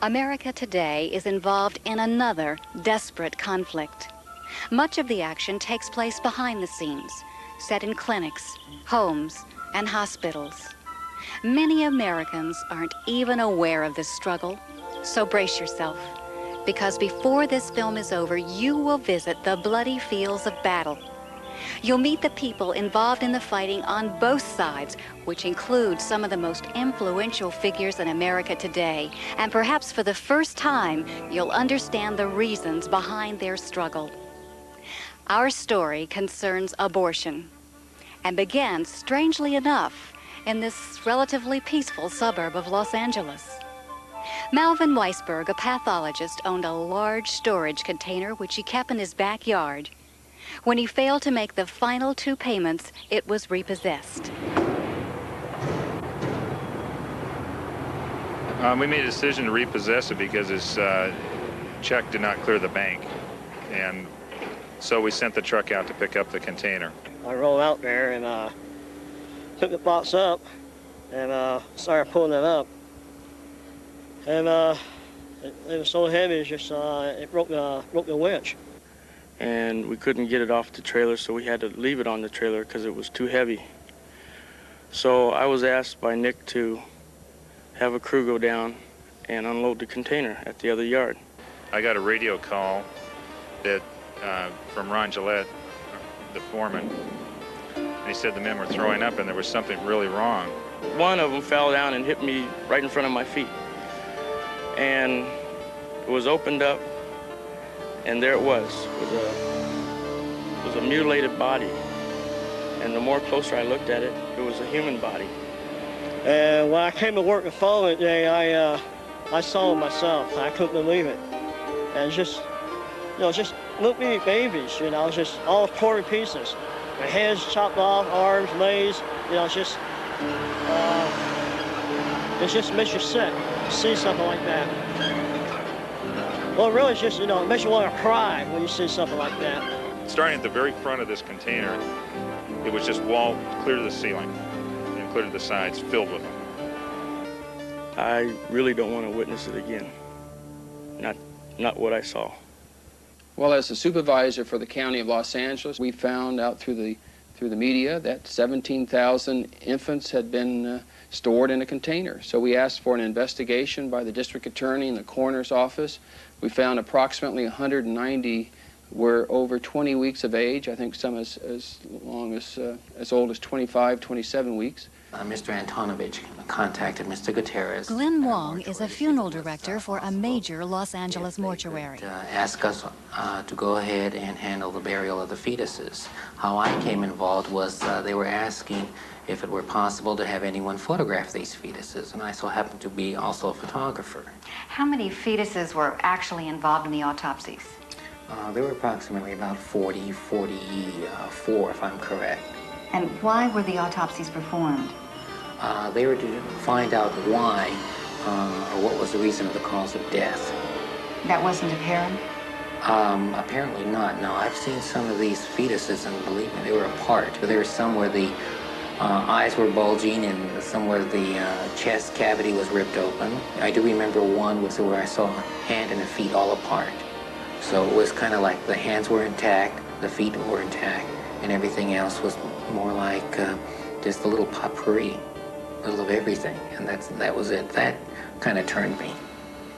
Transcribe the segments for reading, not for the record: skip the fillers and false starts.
America today is involved in another desperate conflict. Much of the action takes place behind the scenes, set in clinics, homes, and hospitals. Many Americans aren't even aware of this struggle, so brace yourself, because before this film is over, you will visit the bloody fields of battle. You'll meet the people involved in the fighting on both sides, which includes some of the most influential figures in America today. And perhaps for the first time, you'll understand the reasons behind their struggle. Our story concerns abortion and began, strangely enough, in this relatively peaceful suburb of Los Angeles. Malvin Weisbergs, a pathologist, owned a large storage container which he kept in his backyard. When he failed to make the final 2 payments, it was repossessed. We made a decision to repossess it because his check did not clear the bank. And so we sent the truck out to pick up the container. I rolled out there and took the box up and started pulling it up. And it was so heavy, it's just, it broke the winch. And we couldn't get it off the trailer, so we had to leave it on the trailer because it was too heavy. So I was asked by Nick to have a crew go down and unload the container at the other yard. I got a radio call that from Ron Gillette, the foreman, and he said the men were throwing up and there was something really wrong. One of them fell down and hit me right in front of my feet. And it was opened up, and there it was. It was a mutilated body. And the more closer I looked at it, it was a human body. And when I came to work the following day, I saw it myself. I couldn't believe it. And just, just little bitty babies, just all torn to pieces. Their heads chopped off, arms, legs, it just makes you sick to see something like that. Well, really, it's just, it makes you want to cry when you see something like that. Starting at the very front of this container, it was just wall clear to the ceiling and clear to the sides, filled with them. I really don't want to witness it again. Not what I saw. Well, as the supervisor for the County of Los Angeles, we found out through the media that 17,000 infants had been stored in a container. So we asked for an investigation by the district attorney and the coroner's office. We found approximately 190 were over 20 weeks of age. I think some as old as 25, 27 weeks. Mr. Antonovich contacted Mr. Gutierrez. Glenn Wong is a funeral director for a major Los Angeles mortuary. Asked us to go ahead and handle the burial of the fetuses. How I came involved was they were asking if it were possible to have anyone photograph these fetuses, and I so happened to be also a photographer. How many fetuses were actually involved in the autopsies? There were approximately about 44, if I'm correct. And why were the autopsies performed? They were to find out why, or what was the reason of the cause of death. That wasn't apparent? Apparently not. No, I've seen some of these fetuses, and believe me, they were apart. There were some where the eyes were bulging, and some where the chest cavity was ripped open. I do remember one where I saw a hand and a feet all apart. So it was kind of like the hands were intact, the feet were intact, and everything else was more like just a little potpourri, a little of everything, and that was it. That kind of turned me.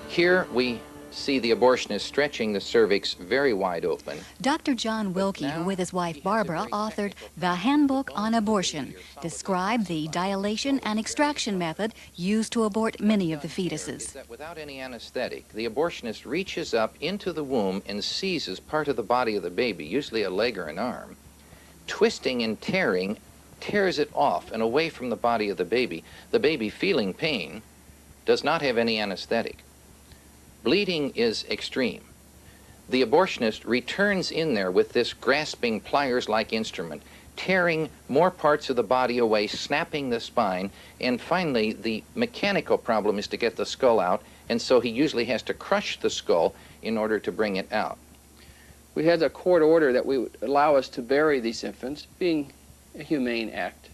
Here we see the abortionist stretching the cervix very wide open. Dr. John Wilkie, who with his wife Barbara authored The Handbook on Abortion, described the dilation and extraction method used to abort many of the fetuses. Without any anesthetic, the abortionist reaches up into the womb and seizes part of the body of the baby, usually a leg or an arm, twisting and tearing, tears it off and away from the body of the baby. The baby, feeling pain, does not have any anesthetic. Bleeding is extreme. The abortionist returns in there with this grasping pliers-like instrument, tearing more parts of the body away, snapping the spine, and finally the mechanical problem is to get the skull out, and so he usually has to crush the skull in order to bring it out. We had a court order that would allow us to bury these infants, being a humane act.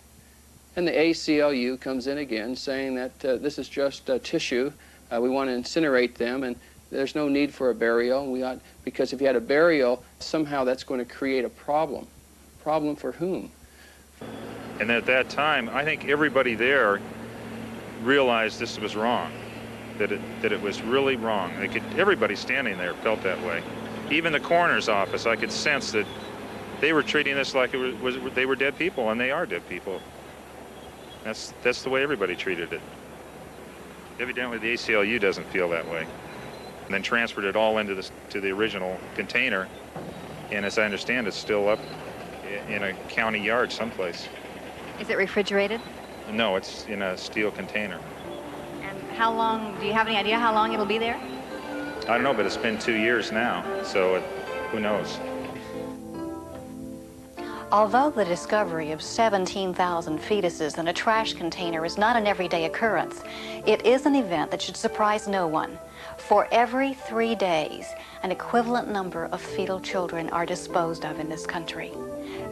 And the ACLU comes in again saying that this is just tissue We want to incinerate them, and there's no need for a burial. Because if you had a burial, somehow that's going to create a problem. Problem for whom? And at that time, I think everybody there realized this was wrong, that it was really wrong. Everybody standing there felt that way. Even the coroner's office, I could sense that they were treating this like they were dead people, and they are dead people. That's the way everybody treated it. Evidently, the ACLU doesn't feel that way. And then transferred it all into to the original container, and as I understand, it's still up in a county yard someplace. Is it refrigerated? No, it's in a steel container. And how long, do you have any idea how long it'll be there? I don't know, but it's been 2 years now, so who knows? Although the discovery of 17,000 fetuses in a trash container is not an everyday occurrence, it is an event that should surprise no one. For every 3 days, an equivalent number of fetal children are disposed of in this country.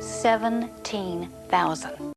17,000.